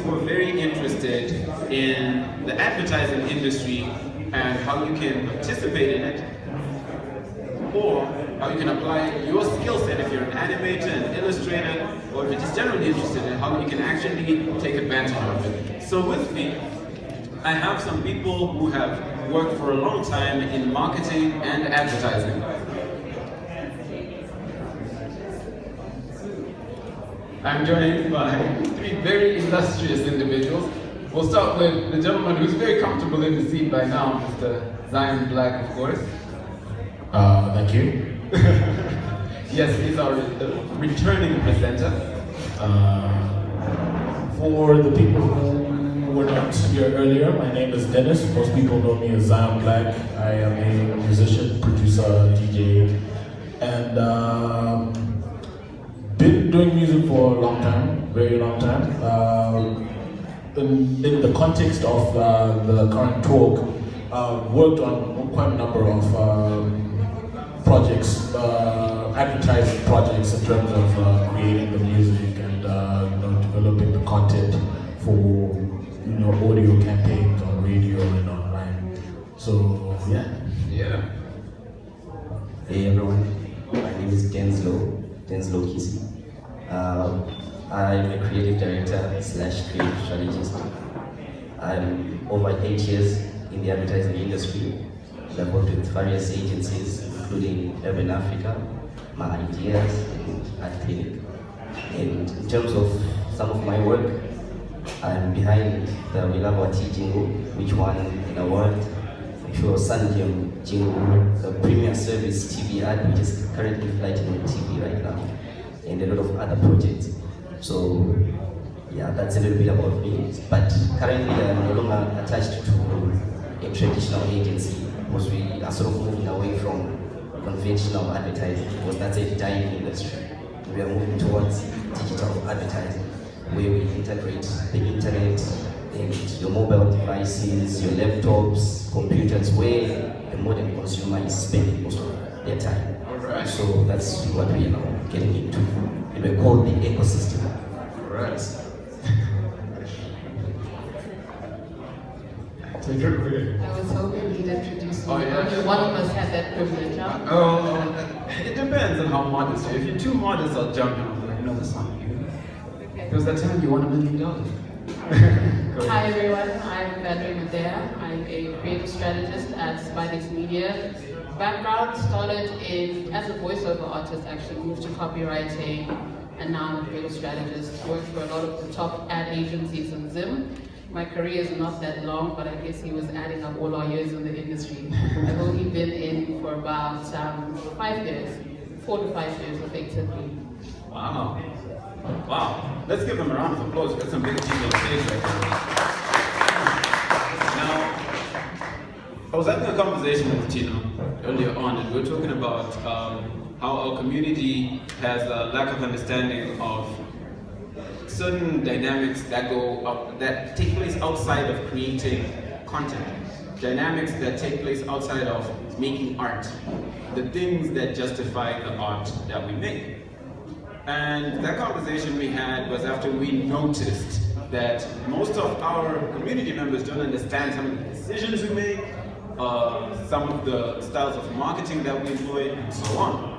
who are very interested in the advertising industry and how you can participate in it, or how you can apply your skill set if you're an animator, an illustrator, or if you're just generally interested in how you can actually take advantage of it. So with me, I have some people who have worked for a long time in marketing and advertising. I'm joined by three very illustrious individuals. We'll start with the gentleman who's very comfortable in the seat by now, Mr. Zyon Black, of course. Thank you. Yes, he's our returning presenter. For the people who were not here earlier, my name is Dennis. Most people know me as Zyon Black. I am a musician, producer, DJ, and been doing music for a long time, very long time. In the context of the current talk, worked on quite a number of projects, advertising projects in terms of creating the music and developing the content for audio campaigns on radio and online. So yeah. Hey everyone, my name is Denslow Kisi. I'm a creative director / creative strategist. I'm over 8 years in the advertising industry. I've worked with various agencies, including Urban Africa, My Ideas, and Art Clinic. And in terms of some of my work, I'm behind the We Love Our Tea jingle, which won an award. I'm sure Zyon jingle, the premium service TV ad, which is currently flighting on TV right now, and a lot of other projects. So yeah, that's a little bit about me. But currently I'm no longer attached to a traditional agency, because we are sort of moving away from conventional advertising, because that's a dying industry. We are moving towards digital advertising, where we integrate the internet and your mobile devices, your laptops, computers, where the modern consumer is spending most of their time. Alright. So that's what we are now getting into. And we call the ecosystem. Alright. I was hoping he'd introduce me. Oh, yeah? Only one of us had that privilege, huh? It depends on how modest you are. If you're too modest, I'll jump in and be like, no, that's not you. Okay. Because that time you won $1 million. Hi everyone, I'm Valerie. I'm a creative strategist at Spidex Media. Background started as a voiceover artist, actually moved to copywriting, and now I'm a creative strategist. Worked for a lot of the top ad agencies in Zim. My career is not that long, but I guess he was adding up all our years in the industry. I've only been in for about 5 years, 4 to 5 years effectively. Wow. Wow. Let's give them a round of applause. We've got some big people on stage right now. Now, I was having a conversation with Tina earlier on, and we were talking about how our community has a lack of understanding of certain dynamics that that take place outside of creating content. Dynamics that take place outside of making art. The things that justify the art that we make. And that conversation we had was after we noticed that most of our community members don't understand some of the decisions we make, some of the styles of marketing that we employ, and so on.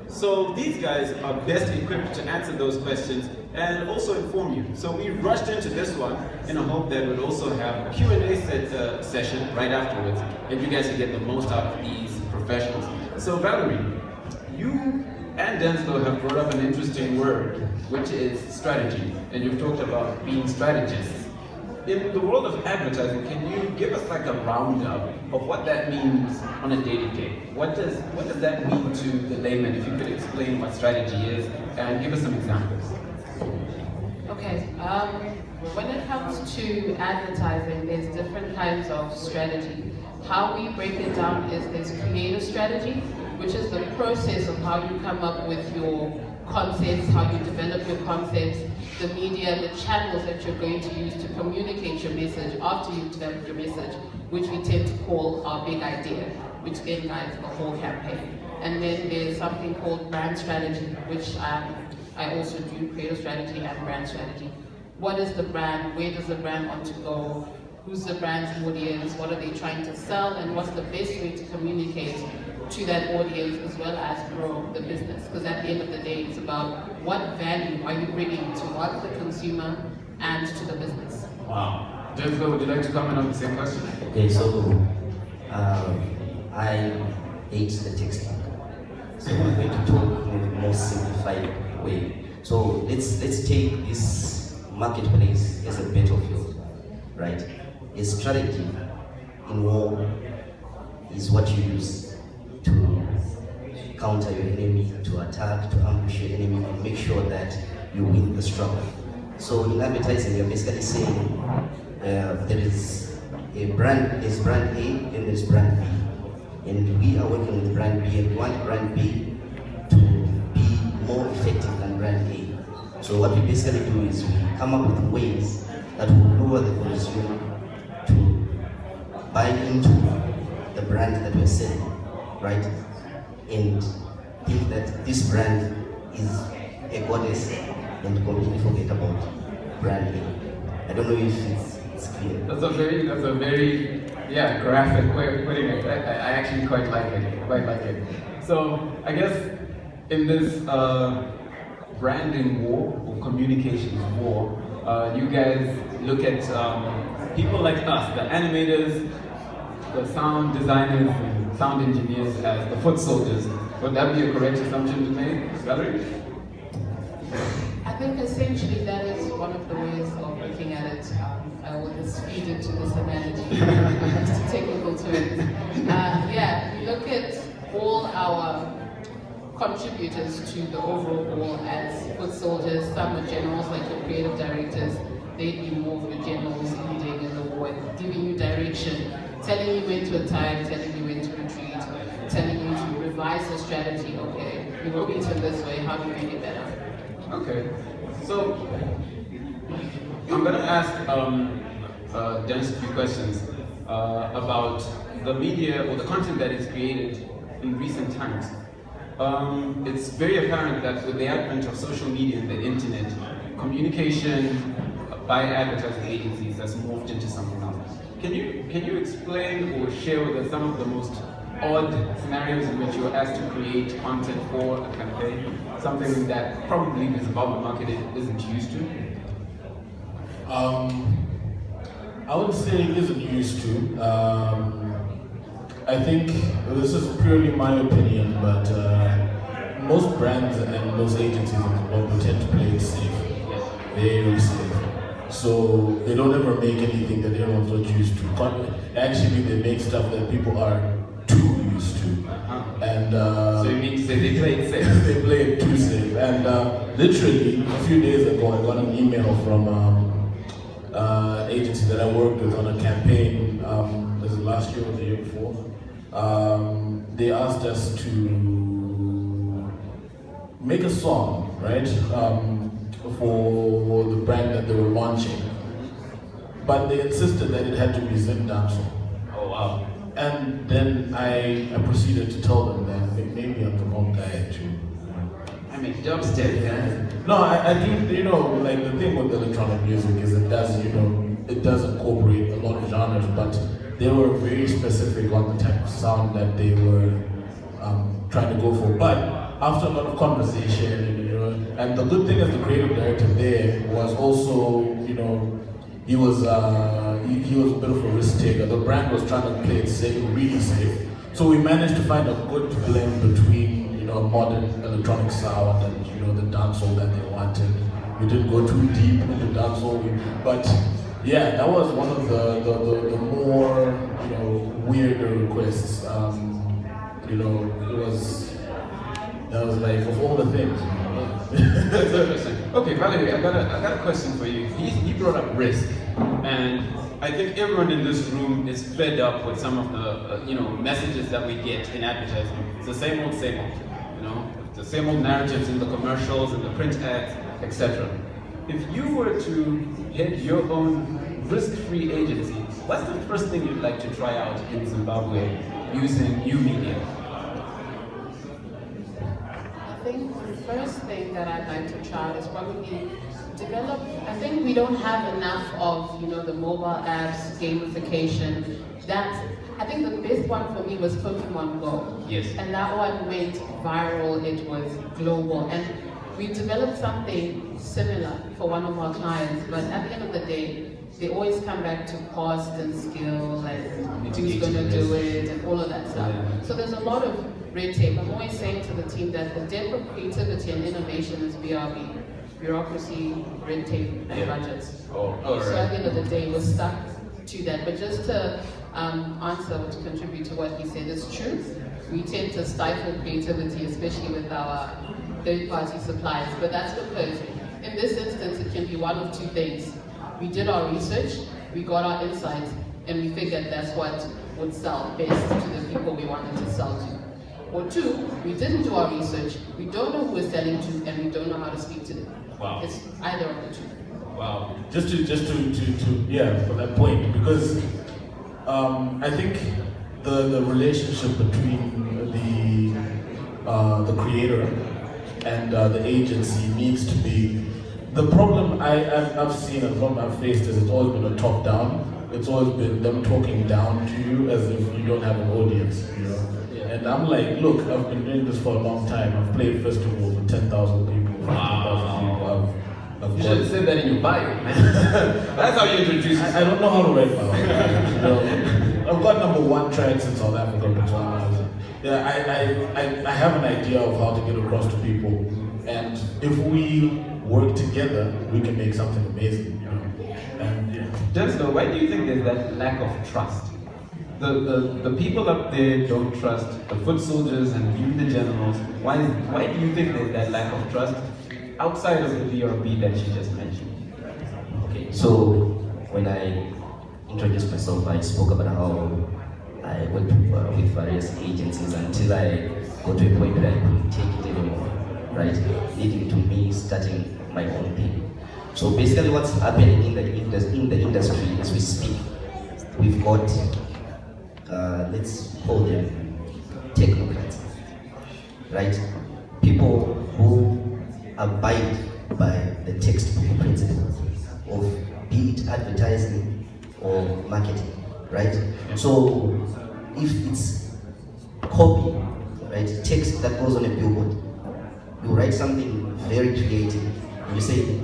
So these guys are best equipped to answer those questions and also inform you. So we rushed into this one in a hope that we'd also have a Q&A session right afterwards, and you guys can get the most out of these professionals. So Valerie, you and Denslow have brought up an interesting word, which is strategy, and you've talked about being strategists. In the world of advertising, can you give us like a roundup of what that means on a day-to-day? What does that mean to the layman, if you could explain what strategy is and give us some examples? Okay, when it comes to advertising, there's different kinds of strategy. How we break it down is there's creative strategy, which is the process of how you come up with your concepts, how you develop your concepts, the media, the channels that you're going to use to communicate your message after you've developed your message, which we tend to call our big idea, which then guides the whole campaign. And then there's something called brand strategy, which I also do creative strategy and brand strategy. what is the brand, where does the brand want to go, who's the brand's audience, what are they trying to sell, and what's the best way to communicate to that audience as well as grow the business. Because at the end of the day, it's about what value are you bringing to what the consumer and to the business. Wow. Denslow, would you like to comment on the same question? Okay, so I hate the tech stack. So I'm going to talk in a more simplified way. So let's take this marketplace as a battlefield, right? A strategy in war is what you use to counter your enemy, to attack, to ambush your enemy, and make sure that you win the struggle. So in advertising, you're basically saying there is a brand, there's brand A and there's brand B. And we are working with brand B, and we want brand B to be more effective than brand A. So what we basically do is we come up with ways that will lure the consumer to buy into the brand that we're selling, right? And think that this brand is a goddess and completely forget about brand A. I don't know if it's clear. That's a very graphic way of putting it. I actually quite like it. So I guess in this branding war or communications war, you guys look at people like us, the animators, the sound designers, and sound engineers as the foot soldiers. Would that be a correct assumption to make, Valerie? I think essentially that is one of the ways of looking at it. I will just feed into this analogy. It's too technical to it. We look at all our contributors to the overall goal as foot soldiers. Some are generals, like your creative directors. They'd be more of your generals leading in the war, giving you direction, telling you when to attack, telling you when to retreat, telling you to revise the strategy. Okay, we will beat it this way. How do we make it better? Okay, so I'm going to ask Dennis a few questions about the media or the content that is created in recent times. It's very apparent that with the advent of social media and the internet, communication by advertising agencies has morphed into something else. Can you explain or share with us some of the most odd scenarios in which you're asked to create content for a campaign? Something that probably the Zimbabwean market isn't used to? I would say it isn't used to. I think this is purely my opinion, but most brands and most agencies in Zimbabwe tend to play it safe, very safe. So they don't ever make anything that everyone's not used to. Actually, they make stuff that people are too used to. And so you mean to say they play it safe? They play it too safe. And literally, a few days ago, I got an email from an agency that I worked with on a campaign. Was it last year or the year before? They asked us to make a song, right, for the brand that they were launching. But they insisted that it had to be Denslow. Oh wow. And then I proceeded to tell them that maybe I'm the wrong guy too. I mean, dubstep, yeah. No, I think, like the thing with electronic music is it does incorporate a lot of genres, but they were very specific on the type of sound that they were trying to go for. But after a lot of conversation, and the good thing is the creative director there was also, he was a bit of a risk taker. The brand was trying to play it safe, really safe. So we managed to find a good blend between, a modern electronic sound and, the dancehall that they wanted. We didn't go too deep into dancehall, but yeah, that was one of the more, weirder requests. That was like, of all the things. That's interesting. Okay, Valerie, I got a question for you. You brought up risk, and I think everyone in this room is fed up with some of the messages that we get in advertising. It's the same old, the same old narratives in the commercials and the print ads, etc. If you were to head your own risk-free agency, what's the first thing you'd like to try out in Zimbabwe using new media? I think the first thing that I'd like to try is probably develop, I think we don't have enough of, the mobile apps, gamification. I think the best one for me was Pokemon Go. Yes. And that one went viral, it was global. And we developed something similar for one of our clients, but at the end of the day, they always come back to cost and skill and who's going to do it and all of that stuff. Yeah. So there's a lot of red tape. I'm always saying to the team that the depth of creativity and innovation is BRB. Bureaucracy, red tape, and budgets. Oh, So at the end of the day, we're stuck to that. But just to answer or to contribute to what he said, it's true. We tend to stifle creativity, especially with our third-party suppliers. But that's because in this instance, it can be one of two things. We did our research, we got our insights, and we figured that's what would sell best to the people we wanted to sell to. Or two, we didn't do our research, we don't know who we're selling to, and we don't know how to speak to them. Wow. It's either of the two. Wow. Just to for that point, because I think the relationship between the creator and the agency needs to be. The problem I've seen and the problem I've faced is it's always been a top down. It's always been them talking down to you as if you don't have an audience, Yeah. And I'm like, look, I've been doing this for a long time. I've played festivals with 10,000 people, 15,000 people. You should have said that in your bio, man. That's how you introduce yourself. I don't know how to write bio. I've got number 1 tracks in South Africa, Botswana. Yeah, I have an idea of how to get across to people, and if we work together, we can make something amazing. And yeah. Denslow, why do you think there's that lack of trust? The people up there don't trust the foot soldiers and you, the generals. Why do you think there's that lack of trust outside of the BRB that you just mentioned? Okay, so when I introduced myself, I spoke about how I worked with various agencies until I got to a point where I couldn't take it anymore, right? Leading to me starting my own thing. So basically what's happening in the industry as we speak, we've got, let's call them technocrats, right? People who abide by the textbook principles of be it advertising or marketing, right? So if it's copy, right, text that goes on a billboard, you write something very creative and you say,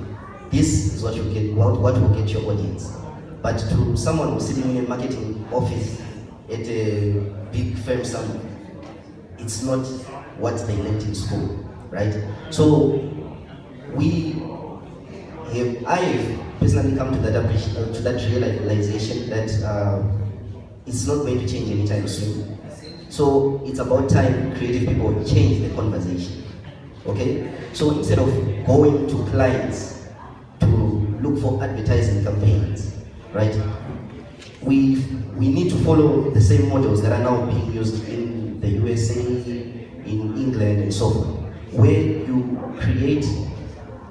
this is what you get, what will get your audience. But to someone who's sitting in a marketing office at a big firm somewhere, it's not what they learned in school, right? So I have personally come to that realization that it's not going to change anytime soon. So it's about time creative people change the conversation, okay? So instead of going to clients to look for advertising campaigns, right? We need to follow the same models that are now being used in the USA, in England, and so forth, where you create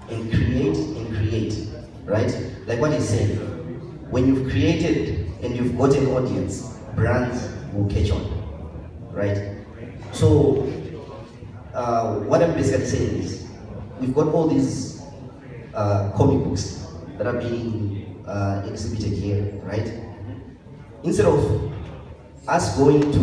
and create and create, right? Like what he said, when you've created and you've got an audience, brands will catch on, right? So what I'm basically saying is, we've got all these comic books that are being exhibited here, right? Instead of us going to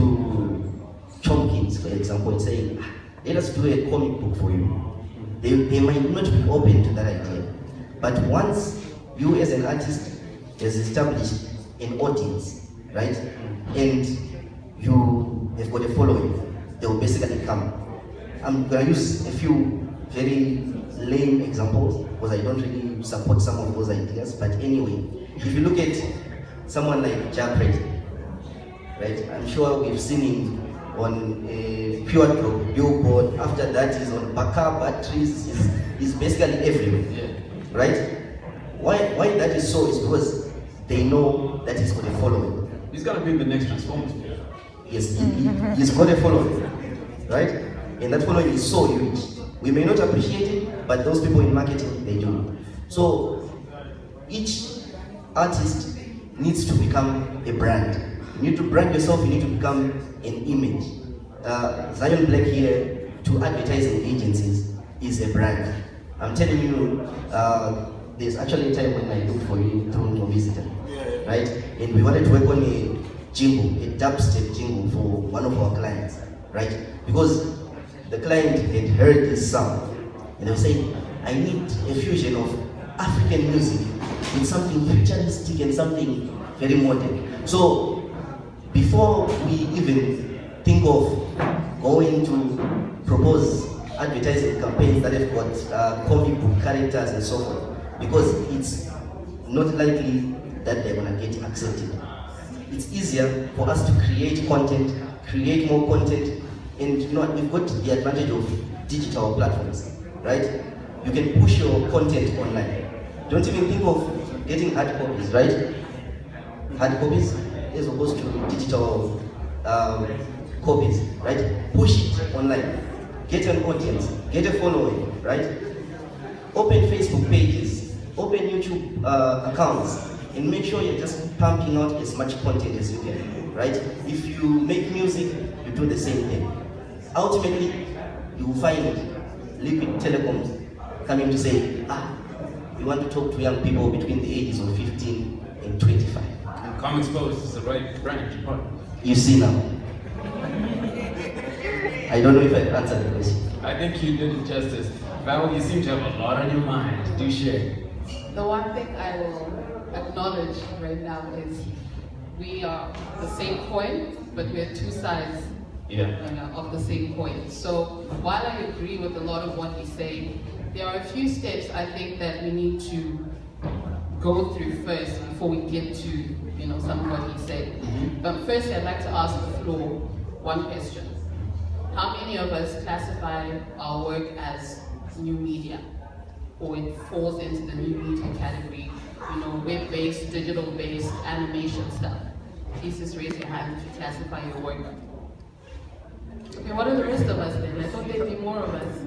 Chomkins, for example, and saying, let us do a comic book for you, they might not be open to that idea. But once you as an artist has established an audience, right, and you have got a following, they will basically come. I'm going to use a few very lame examples because I don't really support some of those ideas, but anyway, if you look at someone like Japred, right, I'm sure we've seen him on a Pure Drop billboard. After that, he's on backup batteries, he's basically everywhere, right? Why that is so is because they know that he's got a following. He's gonna be the next Transformers. Yes, he's got a following, right? And that following is so huge. We may not appreciate it, but those people in marketing, they do. So each artist needs to become a brand. You need to brand yourself, you need to become an image. Zyon Black here, to advertising agencies, is a brand. I'm telling you, there's actually a time when I looked for you through No Visitor, right? And we wanted to work on a jingle, a dubstep jingle for one of our clients, right? Because the client had heard this sound and they were saying, I need a fusion of African music with something futuristic and something very modern. So before we even think of going to propose advertising campaigns that have got comic book characters and so forth, because it's not likely that they're gonna get accepted. It's easier for us to create content, create more content, and you know what, we've got the advantage of digital platforms, right? You can push your content online. Don't even think of getting hard copies, right? Hard copies as opposed to digital copies, right? Push it online. Get an audience, get a following, right? Open Facebook pages, open YouTube accounts, and make sure you're just pumping out as much content as you can, right? If you make music, you do the same thing. Ultimately, you will find Liquid Telecoms coming to say, we want to talk to young people between the ages of 15 and 25. And Come Exposed is the right branch. You see now. I don't know if I answered the question. I think you did it justice. Val, you seem to have a lot on your mind. Do share. The one thing I will acknowledge right now is we are the same coin, but we're two sides of the same coin. So while I agree with a lot of what he's saying, there are a few steps I think that we need to go through first before we get to some of what he said. But first, I'd like to ask the floor one question. How many of us classify our work as new media, or it falls into the new media category? Web-based, digital-based, animation stuff. Please just raise your hand if you classify your work. Okay, what are the rest of us then? I thought there'd be more of us.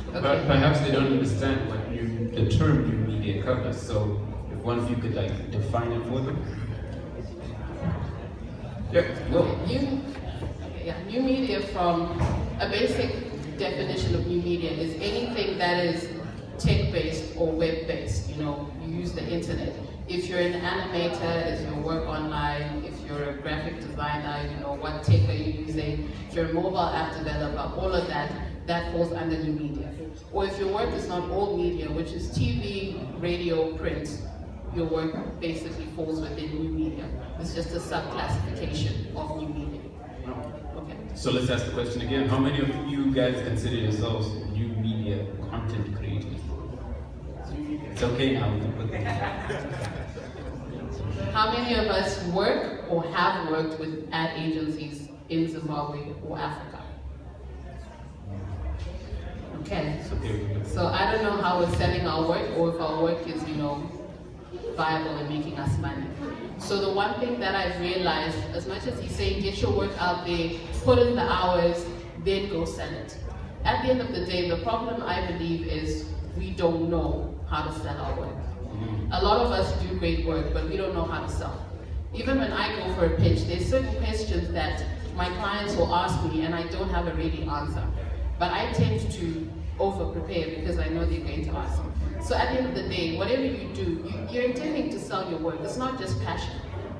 Okay. But perhaps they don't understand what the term new media covers. So if one of you could define it for them. Yeah, go. New media, from a basic definition of new media, is anything that is tech-based or web-based. You use the internet. If you're an animator, is your work online? If you're a graphic designer, what tech are you using? If you're a mobile app developer, all of that falls under new media. Or if your work is not all media, which is TV, radio, print, your work basically falls within new media. It's just a sub-classification of new media. Okay. So let's ask the question again. How many of you guys consider yourselves new media content creators? It's okay now, we can put that. How many of us work or have worked with ad agencies in Zimbabwe or Africa? Okay. So I don't know how we're selling our work, or if our work is, viable and making us money. So the one thing that I've realized, as much as he's saying get your work out there, put in the hours, then go sell it. At the end of the day, the problem I believe is we don't know how to sell our work. A lot of us do great work, but we don't know how to sell. Even when I go for a pitch, there's certain questions that my clients will ask me and I don't have a ready answer. But I tend to over-prepare because I know they're going to ask. So at the end of the day, whatever you do, you're intending to sell your work. It's not just passion.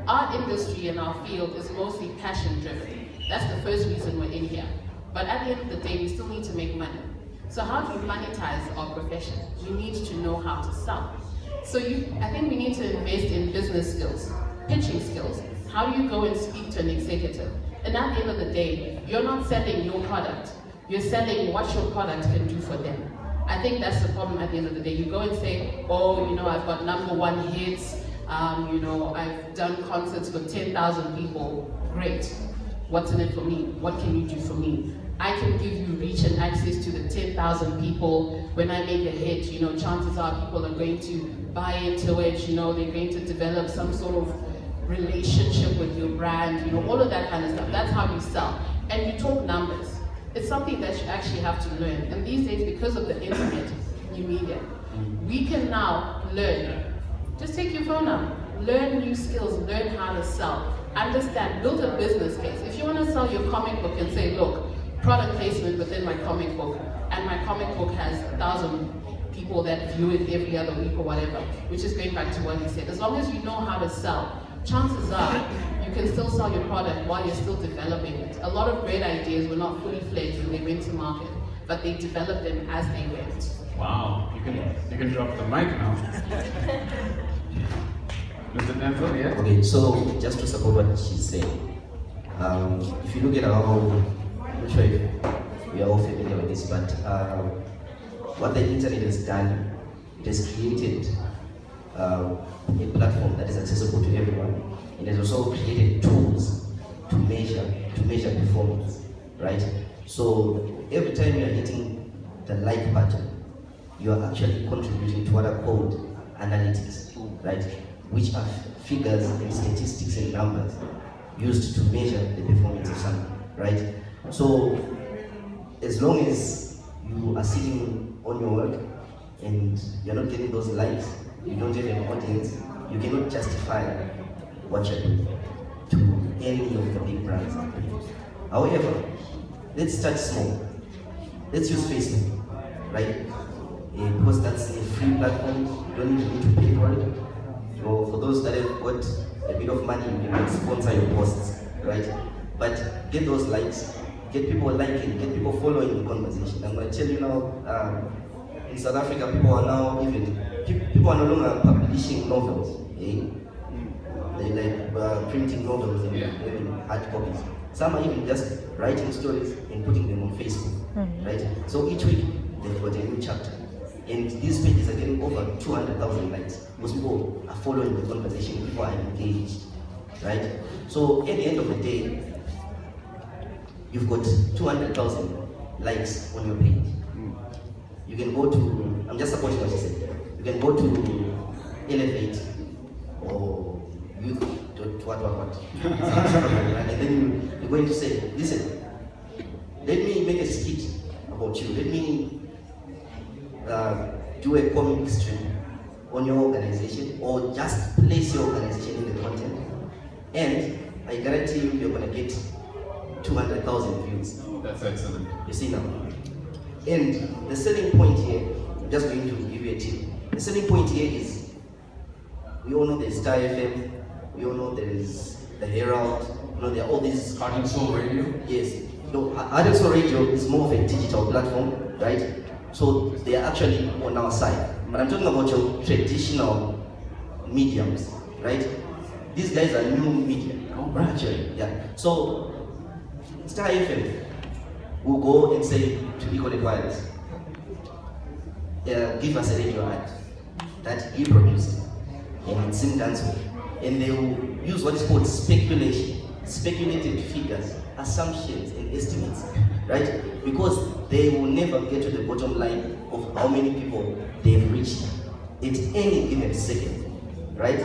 Our industry and our field is mostly passion-driven. That's the first reason we're in here. But at the end of the day, we still need to make money. So how do you monetize our profession? We need to know how to sell. So I think we need to invest in business skills, pitching skills. How do you go and speak to an executive? And at the end of the day, you're not selling your product. You're selling what your product can do for them. I think that's the problem at the end of the day. You go and say, I've got #1 hits, I've done concerts with 10,000 people. Great. What's in it for me? What can you do for me? I can give you reach and access to the 10,000 people. When I make a hit, chances are people are going to buy into it, they're going to develop some sort of relationship with your brand, all of that kind of stuff. That's how you sell. And you talk numbers. It's something that you actually have to learn. And these days, because of the internet, new media, we can now learn. Just take your phone out, learn new skills, learn how to sell, understand, build a business case. If you want to sell your comic book and say, look, product placement within my comic book, and my comic book has 1,000 people that view it every other week or whatever, which is going back to what he said. As long as you know how to sell, chances are you can still sell your product while you're still developing it. A lot of great ideas were not fully fledged when they went to market, but they developed them as they went. Wow, you can drop the mic now. Mr. Denslow, yeah? Okay, so just to support what she's saying, if you look at our, I'm not sure if we are all familiar with this, but what the internet has done, it has created a platform that is accessible to everyone. It has also created tools to measure performance, right? So every time you are hitting the like button, you are actually contributing to what are called analytics, right? Which are figures and statistics and numbers used to measure the performance of someone, right? So as long as you are sitting on your work and you're not getting those likes, you don't have an audience, you cannot justify what you're doing to any of the big brands. However, let's start small. Let's use Facebook, right? Because that's a free platform, you don't even need to pay for it. So for those that have got a bit of money, you can sponsor your posts, right? But get those likes, get people liking, get people following the conversation. I'm going to tell you now, in South Africa, people are no longer publishing novels. Eh? They like printing novels and having hard copies. Some are even just writing stories and putting them on Facebook, right? So each week they've got a new chapter, and these pages are getting over 200,000 likes. Most people are following the conversation, people are engaged, right? So at the end of the day, you've got 200,000 likes on your page. You can go to, I'm just supporting what you said, you can go to Elevate or Youth, what. And then you're going to say, listen, let me make a skit about you. Let me do a comic strip on your organization, or just place your organization in the content. And I guarantee you're going to get 200,000 views. That's excellent. You see now. And the selling point here, I'm just going to give you a tip. The selling point here is, we all know there's Star FM, we all know there is the Herald, you know, there are all these... Heart and Soul Radio? Yes. No, Heart and Soul Radio is more of a digital platform, right? So they are actually on our side. But I'm talking about your traditional mediums, right? These guys are new media. Oh, right. Actually, yeah. So Star FM will go and say to Equal Wireless, give us a radio ad that he produced, and it's in Denslow. And they will use what is called speculation, speculated figures, assumptions and estimates, right? Because they will never get to the bottom line of how many people they've reached at any given second, right?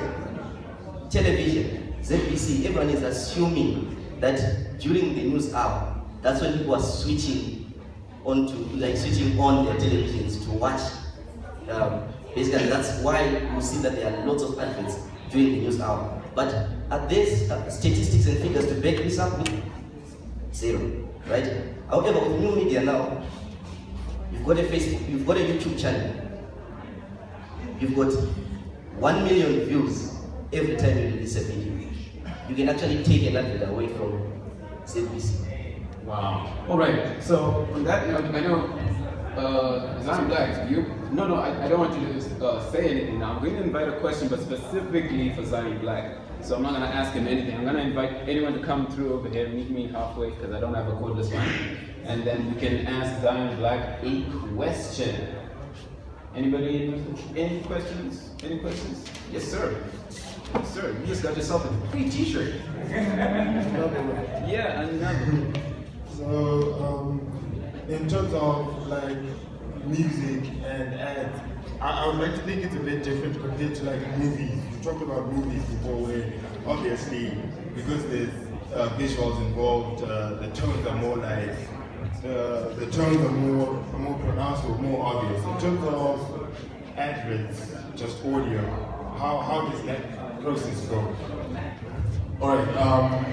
Television, ZBC, everyone is assuming that during the news hour, that's when people are switching on their televisions to watch. Basically, that's why you see that there are lots of adverts during the news hour. But are there statistics and figures to back this up with? Zero, right? However, with new media now, you've got a Facebook, you've got a YouTube channel, you've got 1 million views every time you release a video. You can actually take an advert away from ZBC. Wow. All right. So on that note, I know Zyon Black, I don't want you to say anything now. I'm going to invite a question, but specifically for Zyon Black. So I'm not going to ask him anything. I'm going to invite anyone to come through over here, meet me halfway, because I don't have a cordless mic. And then we can ask Zyon Black a question. Anybody? Any questions? Any questions? Yes, sir. Yes, sir. You just got yourself a free T-shirt. Yeah, another. So, in terms of like music and ads, I would like to think it's a bit different compared to like movies. You talked about movies before, where obviously because there's visuals involved, the tones are more like the tones are more pronounced or more obvious. In terms of adverts, just audio, how does that process go? All right.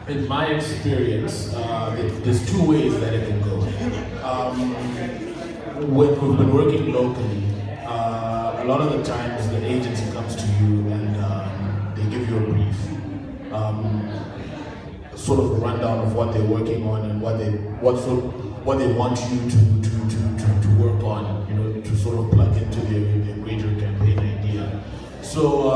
In my experience, there's two ways that it can go. when we've been working locally, a lot of the times the agency comes to you and they give you a brief, sort of a rundown of what they're working on and what they want you to work on, you know, to sort of plug into their greater campaign idea. So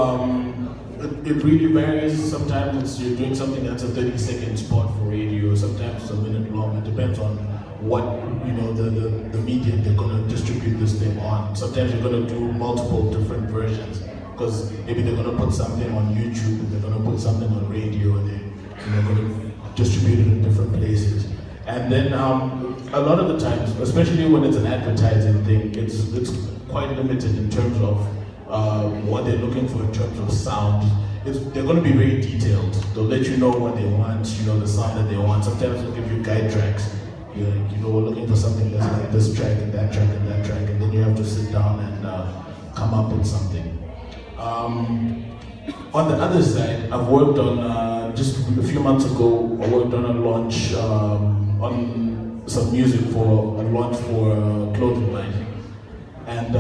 it really varies. Sometimes you're doing something that's a 30-second spot for radio, sometimes it's a minute long. It depends on what, you know, the medium they're going to distribute this thing on. Sometimes you're going to do multiple different versions, because maybe they're going to put something on YouTube and they're going to put something on radio, and they're going to distribute it in different places. And then a lot of the times, especially when it's an advertising thing, it's quite limited in terms of what they're looking for in terms of sound. They're going to be very detailed. They'll let you know what they want, you know, the sound that they want. Sometimes they'll give you guide tracks. You know, we're looking for something that's like this track and that track and that track, and then you have to sit down and come up with something. On the other side, I've worked on, just a few months ago, I worked on a launch, on some music for a launch for a clothing line. And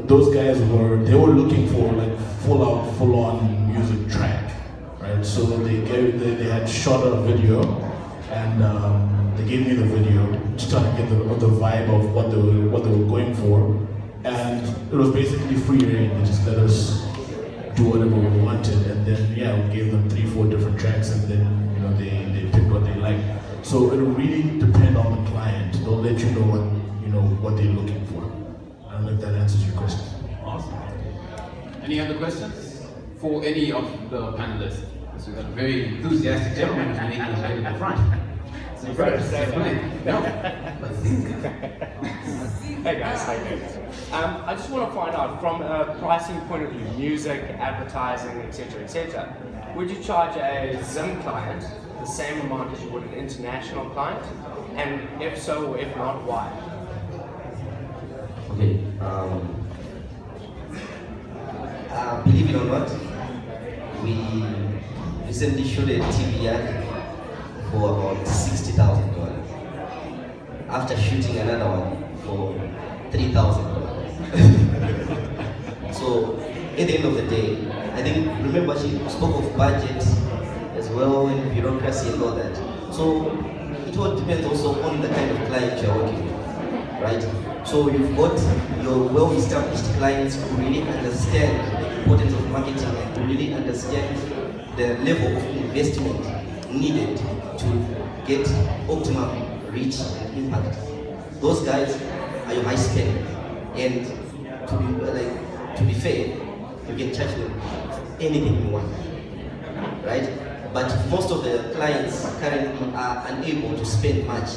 those guys were looking for like full-on music track, right? So they had shot a video, and they gave me the video to try to get the vibe of what they were going for, and it was basically free reign. They just let us do whatever we wanted, and then we gave them 3-4 different tracks, and then, you know, they picked what they liked. So it will really depend on the client. They'll let you know what they're looking for. I don't know if that answers your question. Awesome. Any other questions for any of the panelists? So we've got a very enthusiastic gentleman who's making his way to the front. Hey guys, I just want to find out, from a pricing point of view, music, advertising, etc., would you charge a Zim client the same amount as you would an international client? And if so, or if not, why? Okay, believe it or not, we recently shot a TV ad for about $60,000 after shooting another one for $3,000. So at the end of the day, I think, remember, she spoke of budget as well and bureaucracy and all that. So it all depends also on the kind of client you're working with, right? So you've got your well-established clients who really understand the importance of marketing and who really understand the level of investment needed to get optimum reach and impact. Those guys are your high spend, and to be fair, you can charge them anything you want, right? But most of the clients currently are unable to spend much,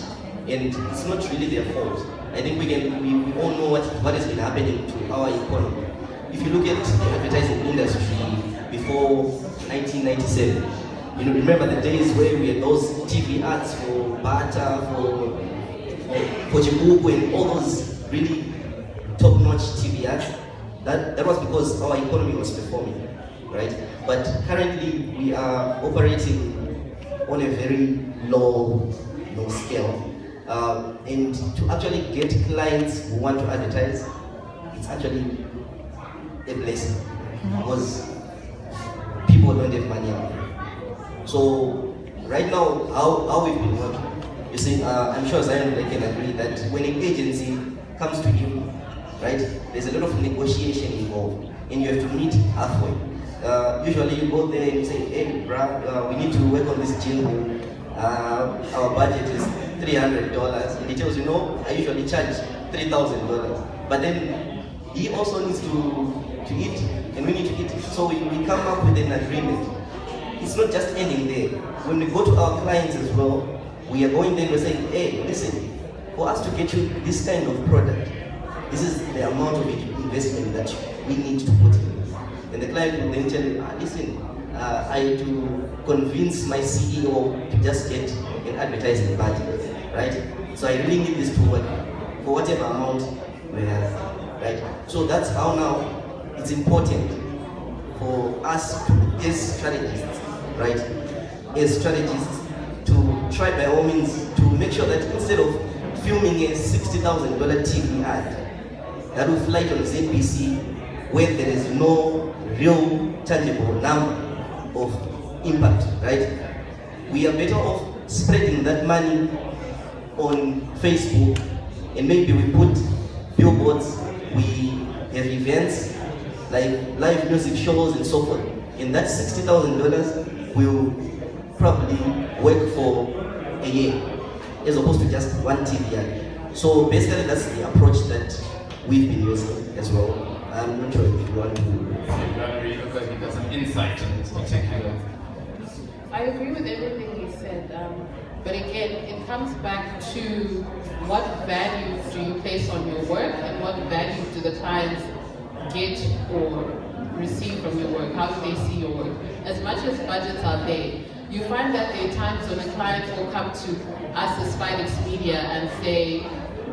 and it's not really their fault. I think we all know what has been happening to our economy. If you look at the advertising industry before 1997, you know, remember the days where we had those TV ads for Bata, for Chibuku, and all those really top-notch TV ads. That was because our economy was performing, right? But currently we are operating on a very low scale. And to actually get clients who want to advertise, it's actually a blessing, because people don't have money out there. So right now, how we've been working, you see, I'm sure Zyon can agree that when an agency comes to you, right, there's a lot of negotiation involved, and you have to meet halfway. Usually you go there and you say, hey, bruh, we need to work on this jingle. Our budget is $300, and he tells you, no, I usually charge $3,000. But then he also needs to eat, and we need to eat. So we come up with an agreement. It's not just ending there. When we go to our clients as well, we are going there and we're saying, hey, listen, for us to get you this kind of product, this is the amount of investment that we need to put in. And the client will then tell you, listen, I had to convince my CEO to just get an advertising budget, right? So I really need this to work for whatever amount we have, right? So that's how now it's important for us as strategists, right? As strategists, to try by all means to make sure that instead of filming a $60,000 TV ad that will fly on ZBC where there is no real tangible number of impact, right? We are better off spreading that money on Facebook, and maybe we put billboards, we have events like live music shows and so forth, and that $60,000 will probably work for a year as opposed to just one TV ad. So basically that's the approach that we've been using as well. I'm not sure if you want to... Valerie, look like you got some insight in this particular. I agree with everything he said, but again, it comes back to what value do you place on your work and what value do the clients get or receive from your work? How do they see your work? As much as budgets are there, you find that there are times when a client will come to us as Spidex Media and say,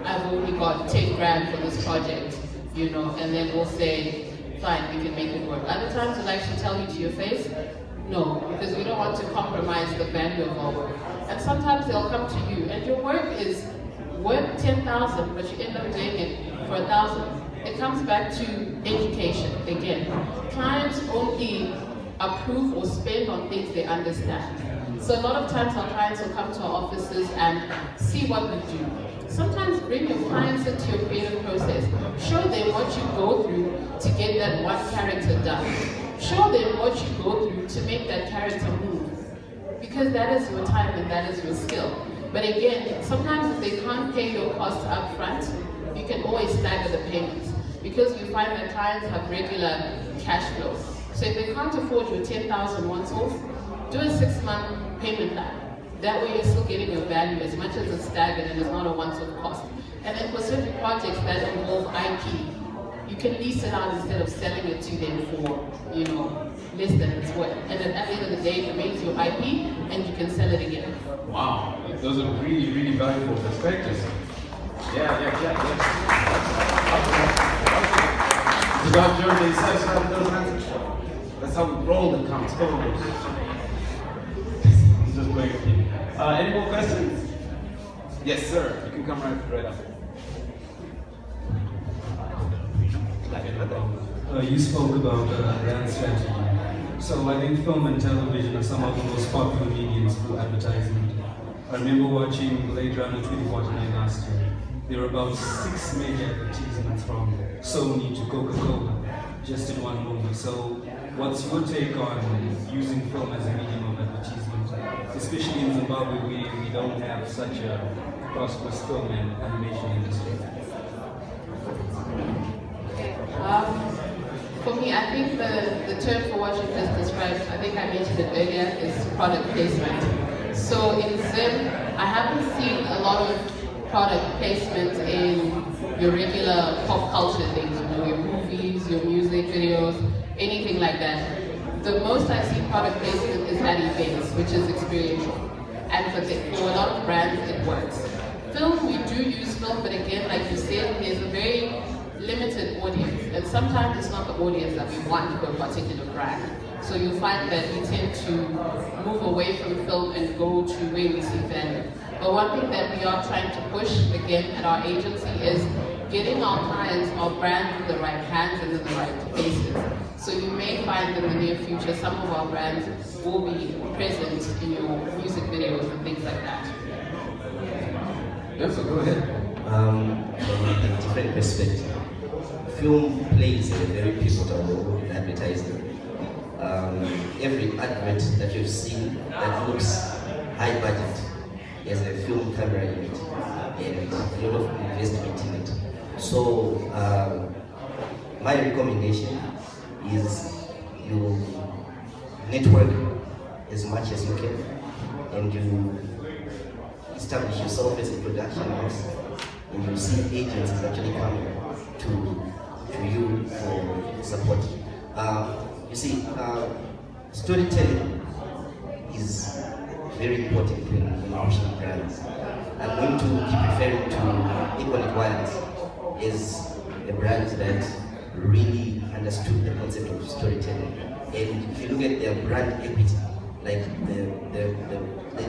I've only got 10 grand for this project, you know, and then we'll say, fine, we can make it work. Other times we'll actually tell you to your face, no, because we don't want to compromise the value of our work. And sometimes they'll come to you and your work is worth 10,000, but you end up doing it for 1,000. It comes back to education again. Clients only approve or spend on things they understand. So a lot of times our clients will come to our offices and see what we do. Sometimes bring your clients into your creative process. Show them what you go through to get that one character done. Show them what you go through to make that character move. Because that is your time and that is your skill. But again, sometimes if they can't pay your costs up front, you can always stagger the payments. Because you find that clients have regular cash flow. So if they can't afford your 10,000 once off, do a 6-month payment plan. That way you're still getting your value as much as it's staggered and it's not a once-off cost. And then for certain projects that involve IP, you can lease it out instead of selling it to them for, you know, less than it's worth. And then at the end of the day, it remains your IP and you can sell it again. Wow, those are really, really valuable perspectives. Yeah. That's how we roll the comps. It's just great. Any more questions? Yes, sir. You can come right up. You spoke about brand strategy. So I think film and television are some of the most popular mediums for advertising. I remember watching Blade Runner 2049 last year. There were about 6 major advertisements from Sony to Coca-Cola just in one movie. So what's your take on using film as a medium of advertisement, especially in Zimbabwe where we don't have such a prosperous film and animation industry? For me, I think the term for what you just described, I think I mentioned it earlier, is product placement. So in Zim, I haven't seen a lot of product placement in your regular pop culture things, you know, your movies, your music videos, anything like that. The most I see product placement is at events, which is experiential. And for a lot of brands, it works. Film, we do use film, but again, like you said, there's a very limited audience. And sometimes it's not the audience that we want for a particular brand. So you'll find that we tend to move away from film and go to where we see value. But one thing that we are trying to push, again, at our agency is getting our clients, our brands in the right hands and in the right places. So you may find in the near future some of our brands will be present in your music videos and things like that. Yes, so go ahead. From a different perspective, film plays a very pivotal role in advertising. Every advert that you've seen that looks high budget has a film camera in it and a lot of investment in it. So my recommendation is you network as much as you can and you establish yourself as a production house and you see agents actually coming to you for support. You see, storytelling is very important in pushing brands. I'm going to keep referring to Equality Wireless as a brand that really understood the concept of storytelling. And if you look at their brand equity, like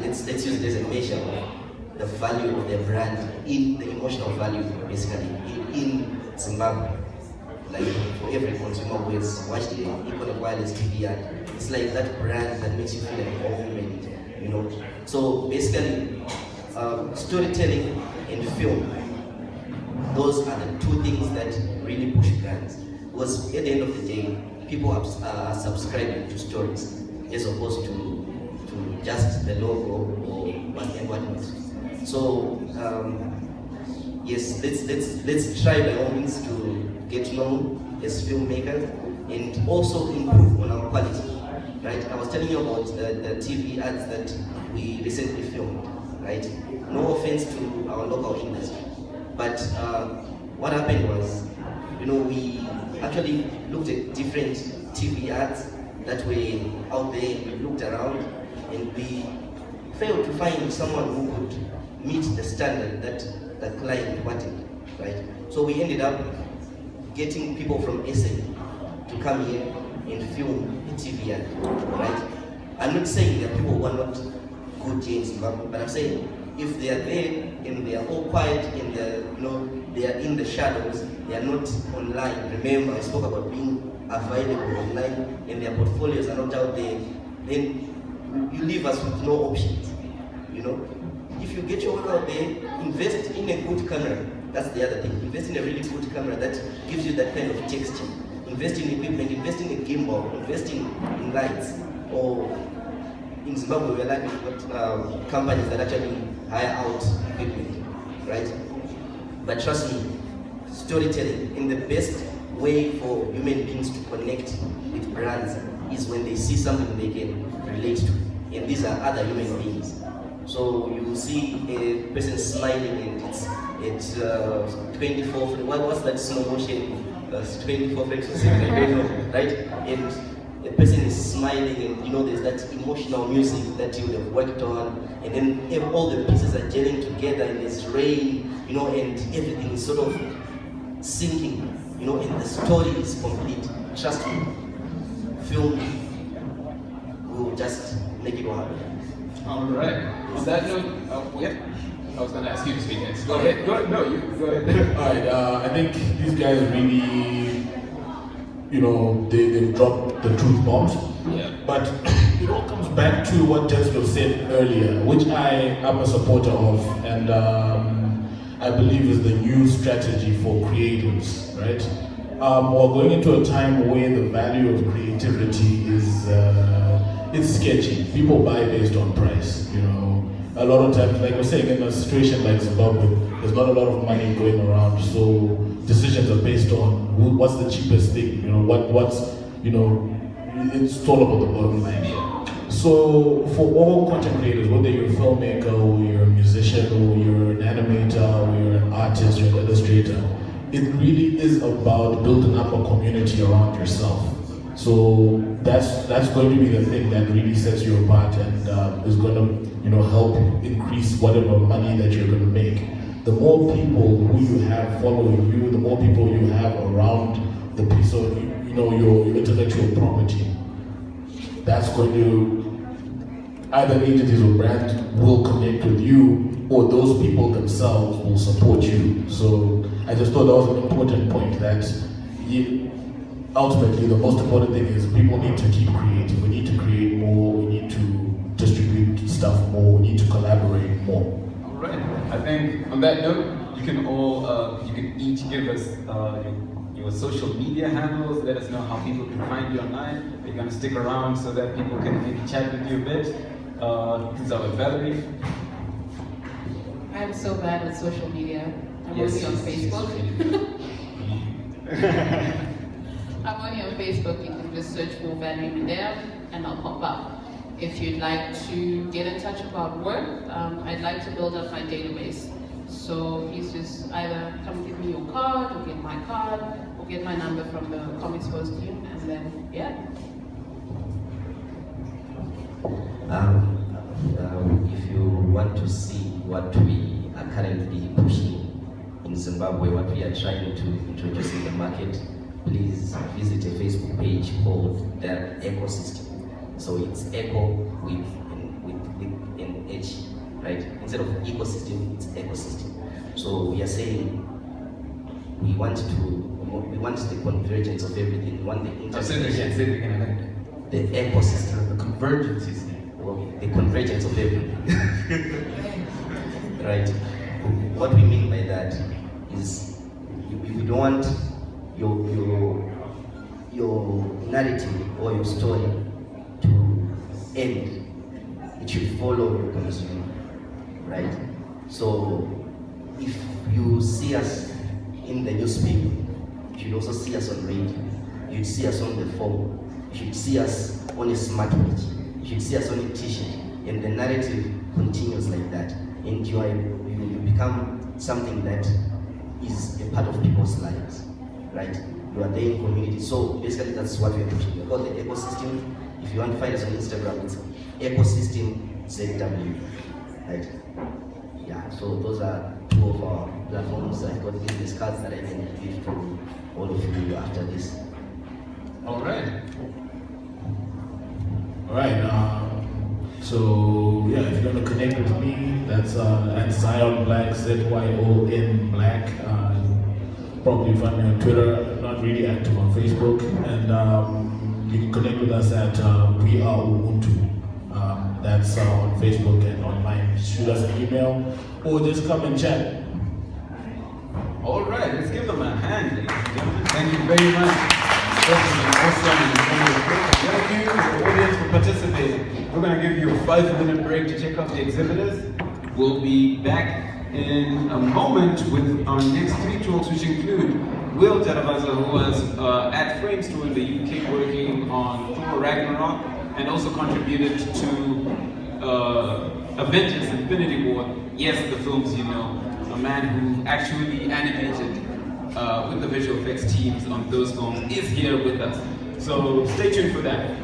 let's use it as a measure of the value of their brand, in the emotional value, basically, in Zimbabwe. Like for every consumer who has watched the Iconic Wireless TV ad, it's like that brand that makes you feel like home, and you know. So basically, storytelling and film, those are the two things that really push brands. Because at the end of the day, people are subscribing to stories as opposed to just the logo or whatnot. So yes, let's try by all means to get known as filmmakers and also improve on our quality. Right? I was telling you about the TV ads that we recently filmed. Right? No offense to our local industry, but what happened was, you know, we actually looked at different TV ads that were out there. We looked around and we failed to find someone who could meet the standard that the client wanted, right? So we ended up getting people from SA to come here and film a TV ad, right? I'm not saying that people who are not good in Zimbabwe, but I'm saying if they are there and they are all quiet and they are in the shadows, they are not online. Remember, I spoke about being available online and their portfolios are not out there, then you leave us with no options, you know. If you get your work out there, invest in a good camera. That's the other thing. Invest in a really good camera that gives you that kind of texture. Invest in equipment, invest in a gimbal, invest in lights. Or in Zimbabwe, we're like with companies that actually hire out equipment, right? But trust me, storytelling in the best way for human beings to connect with brands is when they see something they can relate to, and these are other human beings. So you will see a person smiling and it's 24, what's that slow motion? 24 frames per second, I don't know, right? And a person is smiling and you know there's that emotional music that you would have worked on, and then all the pieces are gelling together and there's rain, you know, and everything is sort of sinking, you know, and the story is complete. Trust me, film will just make it work. All right. On that note, yeah, I was going to ask you to speak next. Go ahead. No, you go ahead. All right. I think these guys really, you know, they've dropped the truth bombs. Yeah. But it all comes back to what Denslow said earlier, which I am a supporter of, and I believe is the new strategy for creatives, right? We're going into a time where the value of creativity is it's sketchy. People buy based on price, you know. A lot of times, like we're saying, in a situation like Zimbabwe, there's not a lot of money going around, so decisions are based on what's the cheapest thing, you know, what's, you know, it's all about the bottom line. So for all content creators, whether you're a filmmaker or you're a musician or you're an animator or you're an artist or an illustrator, it really is about building up a community around yourself. So that's going to be the thing that really sets you apart and is going to, you know, help increase whatever money that you're going to make. The more people who you have following you, the more people you have around the piece of, you know, your intellectual property, that's going to, either agencies or brands will connect with you, or those people themselves will support you. So I just thought that was an important point, that ultimately the most important thing is people need to keep creating. We need to create more, we need to distribute stuff more, we need to collaborate more. All right. I think on that note, you can all, you can each give us your social media handles, let us know how people can find you online. Are you going to stick around so that people can maybe chat with you a bit? Things are with Valerie. I'm so bad with social media. I'm only on Facebook. I'm only on Facebook. You can just search for Valerie Medea and I'll pop up. If you'd like to get in touch about work, I'd like to build up my database. So please just either come give me your card or get my card or get my number from the Comics Post team, and then, yeah. If you want to see what we are currently pushing in Zimbabwe, what we are trying to introduce in the market, please visit a Facebook page called the Ecosystem. So it's Echo with an H, right? Instead of ecosystem, it's ecosystem. So we are saying we want the convergence of everything. We want the intersection. The ecosystem, the convergence, the convergence of everything. Right? What we mean by that is we don't want your narrative or your story to end. It should follow your consumer, right? So if you see us in the newspaper, you should also see us on radio. You'd see us on the phone. You should see us on a smartwatch. You should see us on a t-shirt. And the narrative continues like that. And you become something that is a part of people's lives, right? You are there in community. So basically that's what we are pushing. We call the ecosystem. If you want to find us on Instagram, it's ecosystem ZW, right? Yeah, so those are two of our platforms. I've got business cards that I can give to all of you after this. All right. So yeah, if you want to connect with me, that's at Zyon Black, ZYON Black. Probably find me on Twitter. I'm not really active on Facebook, and you can connect with us at We Are Ubuntu. That's on Facebook and online. Shoot us an email or just come and chat. All right, let's give them a hand, ladies and gentlemen. Thank you very much. Awesome. Thank you to the audience for participating. We're going to give you a 5-minute break to check out the exhibitors. We'll be back in a moment with our next 3 talks, which include Will Jaravaza, who was at Frame Store in the UK working on Thor Ragnarok, and also contributed to Avengers Infinity War. Yes, the films you know. A man who actually animated with the visual effects teams on those films is here with us. So stay tuned for that.